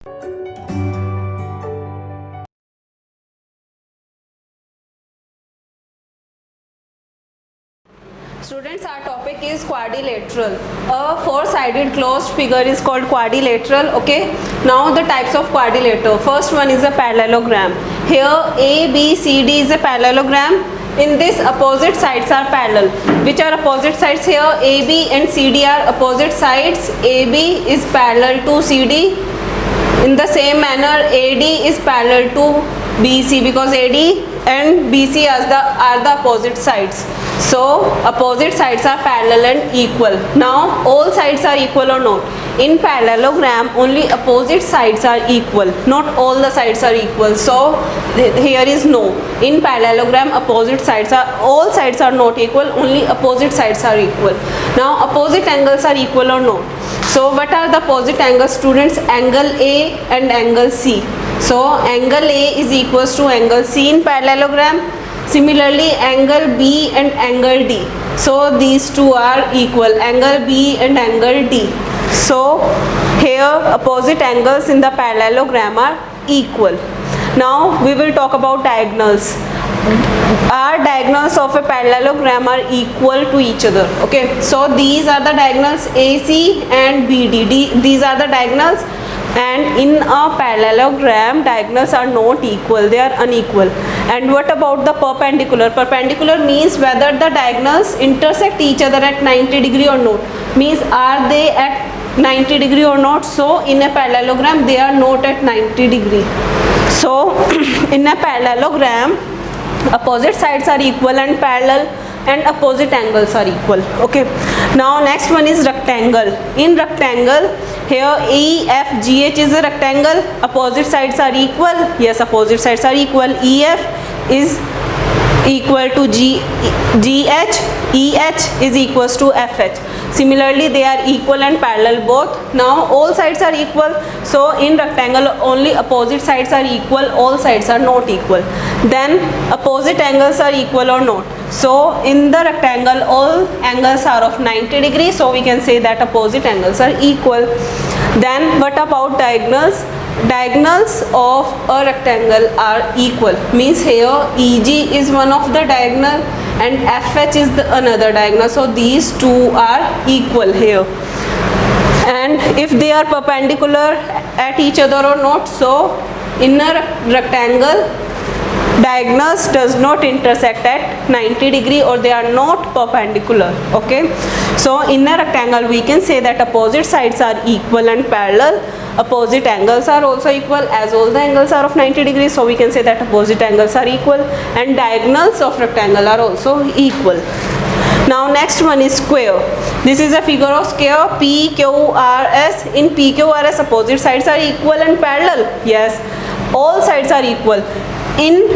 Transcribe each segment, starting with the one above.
Students, our topic is quadrilateral. A four-sided closed figure is called quadrilateral. Okay. Now the types of quadrilateral. First one is a parallelogram. Here A, B, C, D is a parallelogram. In this, opposite sides are parallel. Which are opposite sides here? A, B and C, D are opposite sides. A, B is parallel to C, D. In the same manner, AD is parallel to BC because AD and BC are the opposite sides. So opposite sides are parallel and equal. Now all sides are equal or not? In parallelogram only opposite sides are equal, not all the sides are equal. So here is no. In parallelogram all sides are not equal, only opposite sides are equal. Now opposite angles are equal or not? So what are the opposite angles, students? Angle A and angle C. So angle A is equals to angle C in parallelogram. Similarly, angle B and angle D. So these two are equal, angle B and angle D. So here opposite angles in the parallelogram are equal. Now we will talk about diagonals. Our diagonals of a parallelogram are equal to each other. Okay, so these are the diagonals AC and BD. These are the diagonals, and in a parallelogram diagonals are not equal, they are unequal. And what about the perpendicular? Perpendicular means whether the diagonals intersect each other at 90 degree or not. Means are they at 90 degree or not? So in a parallelogram they are not at 90 degree. So in a parallelogram opposite sides are equal and parallel, and opposite angles are equal. Okay, now next one is rectangle. In rectangle, here EFGH is a rectangle. Opposite sides are equal. Yes, opposite sides are equal. EF is equal to GH, EH is equals to FH. Similarly, they are equal and parallel both. Now all sides are equal. So in rectangle only opposite sides are equal, all sides are not equal. Then opposite angles are equal or not? So in the rectangle all angles are of 90 degrees. So we can say that opposite angles are equal. Then what about diagonals? Diagonals of a rectangle are equal. Means here EG is one of the diagonal and FH is the another diagonal. So these two are equal here. And if they are perpendicular at each other or not? So in a rectangle diagonals does not intersect at 90 degree, or they are not perpendicular. Okay, so in a rectangle we can say that opposite sides are equal and parallel. Opposite angles are also equal, as all the angles are of 90 degrees. So we can say that opposite angles are equal, and diagonals of rectangle are also equal. Now next one is square. This is a figure of square PQRS. In PQRS opposite sides are equal and parallel. Yes, all sides are equal. In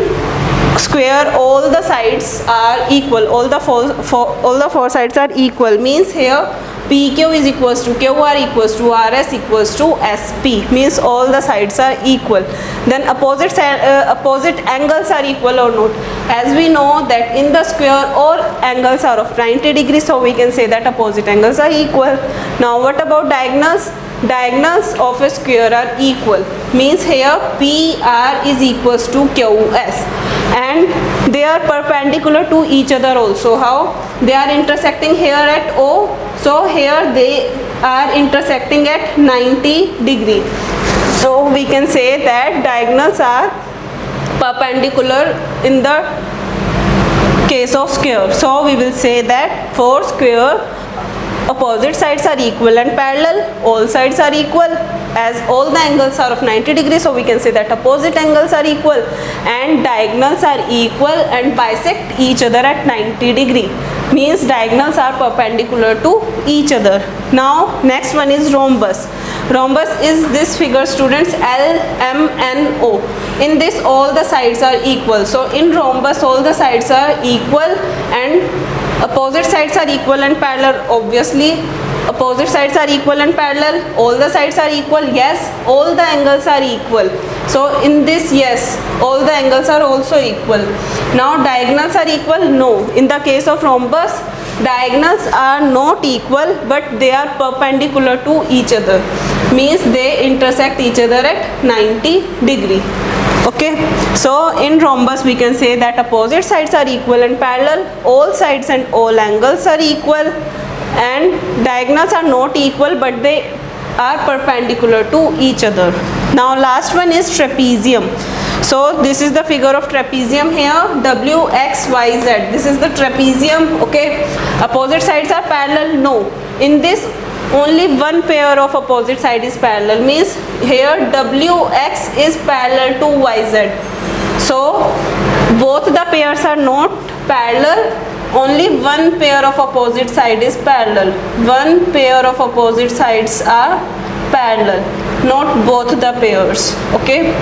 square all the sides are equal, all the four sides are equal. Means here PQ is equals to QR equals to RS equals to SP. Means all the sides are equal. Then opposite angles are equal or not? As we know that in the square all angles are of 90 degrees. So we can say that opposite angles are equal. Now what about diagonals? Diagonals of a square are equal. Means here PR is equals to QS, and they are perpendicular to each other also. How? They are intersecting here at O. So here they are intersecting at 90 degree. So we can say that diagonals are perpendicular in the case of square. So we will say that for square opposite sides are equal and parallel, all sides are equal, as all the angles are of 90 degrees. So we can say that opposite angles are equal, and diagonals are equal and bisect each other at 90 degree. Means diagonals are perpendicular to each other. Now next one is rhombus. Rhombus is this figure, students, LMNO. In this all the sides are equal. So in rhombus all the sides are equal and opposite sides are equal and parallel. Obviously opposite sides are equal and parallel, all the sides are equal. Yes, all the angles are equal. So in this, yes, all the angles are also equal. Now diagonals are equal? No. In the case of rhombus, diagonals are not equal, but they are perpendicular to each other. means they intersect each other at 90 degree. Okay, so in rhombus we can say that opposite sides are equal and parallel, all sides and all angles are equal, and diagonals are not equal but they are perpendicular to each other. Now last one is trapezium. So this is the figure of trapezium here, W, X, Y, Z. This is the trapezium. Okay, opposite sides are parallel? No. In this only one pair of opposite side is parallel, means here WX is parallel to YZ. So both the pairs are not parallel, only one pair of opposite side is parallel. One pair of opposite sides are parallel, not both the pairs. Okay,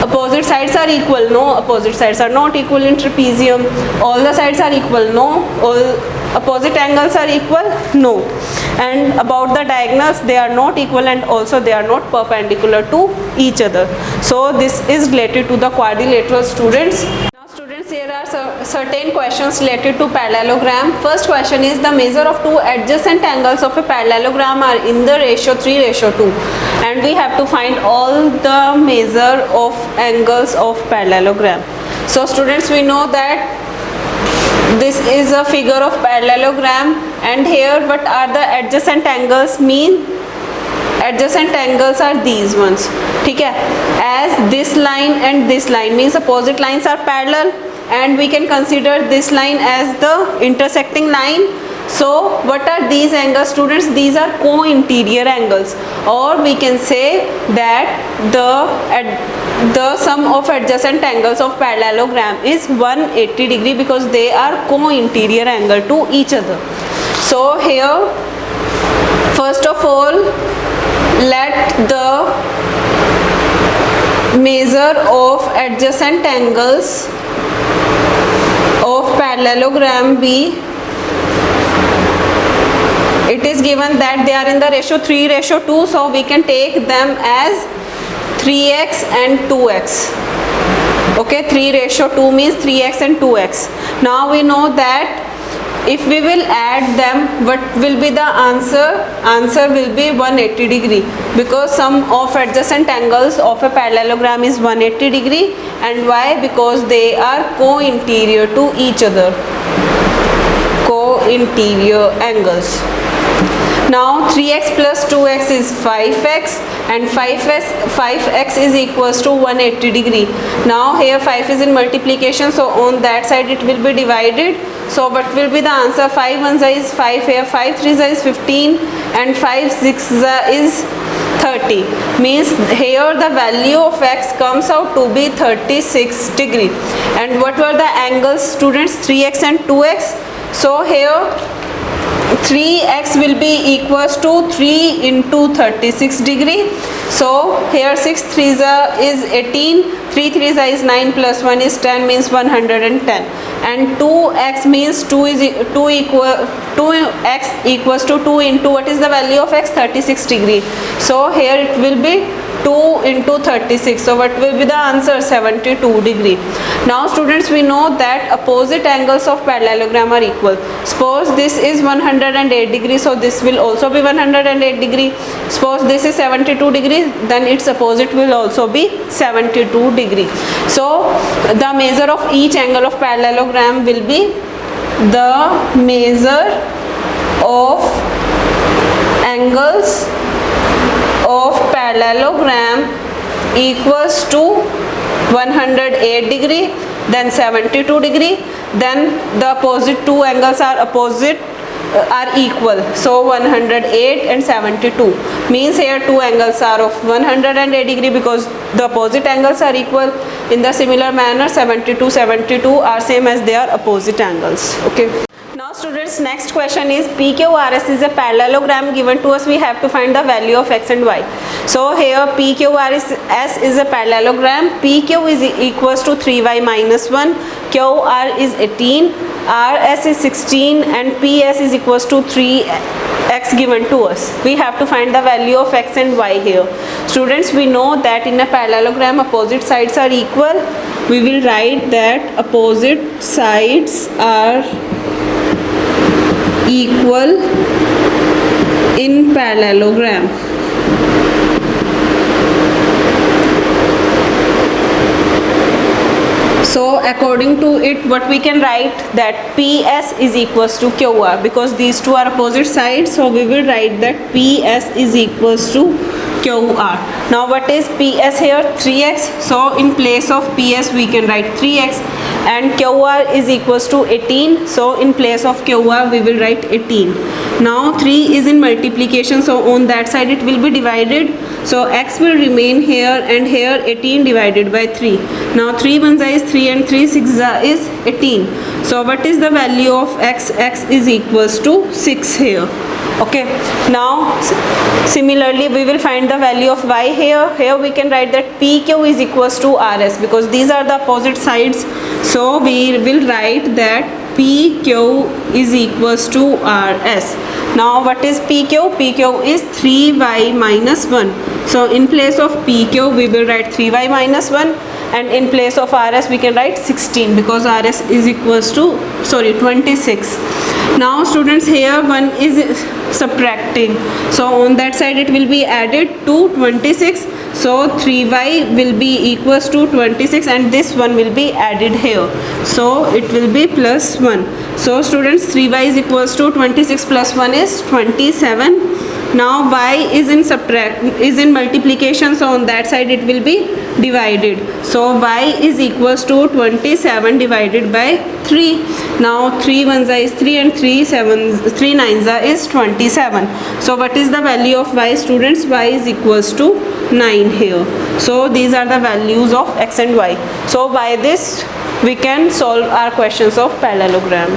opposite sides are equal? No, opposite sides are not equal in trapezium. All the sides are equal? No. All opposite angles are equal? No. And about the diagonals, they are not equal and also they are not perpendicular to each other. So this is related to the quadrilateral, students. Now students, here are certain questions related to parallelogram. First question is, the measure of two adjacent angles of a parallelogram are in the ratio 3:2, and we have to find all the measure of angles of parallelogram. So students, we know that this is a figure of parallelogram, and here what are the adjacent angles mean? Adjacent angles are these ones. ठीक है, as this line and this line means opposite lines are parallel, and we can consider this line as the intersecting line. So what are these angles, students? These are co-interior angles, or we can say that the sum of adjacent angles of parallelogram is 180 degree because they are co-interior angle to each other. So here, first of all, let the measure of adjacent angles of parallelogram be, it is given that they are in the ratio 3:2, so we can take them as 3x and 2x. Okay, 3:2 means 3x and 2x. Now we know that if we will add them, what will be the answer? Answer will be 180 degree, because sum of adjacent angles of a parallelogram is 180 degree. And why? Because they are co-interior to each other. Co-interior angles. Now 3x plus 2x is 5x, and 5x is equals to 180 degree. Now here 5 is in multiplication, so on that side it will be divided. So what will be the answer? 5 1 is 5 here, 5 3 is 15, and 5 6 is 30. Means here the value of x comes out to be 36 degree. And what were the angles, students? 3x and 2x. So here 3x will be equals to 3 into 36 degree. So here 6 3s is 18, 3 3s is 9 plus 1 is 10, means 110. And 2x means 2x equals to 2 into what is the value of x? 36 degree. So here it will be 2 into 36. So what will be the answer? 72 degree. Now students, we know that opposite angles of parallelogram are equal. Suppose this is 108 degree, so this will also be 108 degree. Suppose this is 72 degree, then its opposite will also be 72 degree. So the measure of each angle of parallelogram will be, the measure of angles of parallelogram equals to 108 degree, then 72 degree, then the opposite two angles are equal. So 108 and 72 means here two angles are of 108 degree because the opposite angles are equal. In the similar manner 72 are same as their opposite angles. Okay. Now students, next question is PQRS is a parallelogram given to us. We have to find the value of x and y. So here PQRS is a parallelogram. PQ is equals to 3y minus 1, QR is 18, RS is 16, and PS is equals to 3x given to us. We have to find the value of x and y here. Students, we know that in a parallelogram opposite sides are equal. We will write that opposite sides are equal in parallelogram. So according to it, what we can write, that PS is equals to QR, because these two are opposite sides, so we will write that PS is equals to QR. Now what is PS here? 3x. So in place of PS we can write 3x, and QR is equals to 18, so in place of QR we will write 18. Now 3 is in multiplication, so on that side it will be divided, so x will remain here, and here 18 divided by 3. Now 3 1 is 3 and 3 6 is 18. So what is the value of x? X is equals to 6 here. Okay, now similarly we will find the value of y here. Here we can write that PQ is equals to RS, because these are the opposite sides, so we will write that PQ is equals to RS. Now what is PQ? PQ is 3y minus 1. So in place of PQ we will write 3y minus 1, and in place of RS we can write 16, because RS is equals to 26. Now students, here 1 is subtracting, so on that side it will be added to 26, so 3y will be equals to 26, and this one will be added here, so it will be plus 1. So students, 3y is equals to 26 plus 1 is 27. Now y is in multiplication, so on that side it will be divided, so y is equals to 27 divided by 3. Now 3 1 is 3 and 3 9 is 27. So what is the value of y, students? Y is equals to 9 here. So these are the values of x and y. So by this we can solve our questions of parallelogram.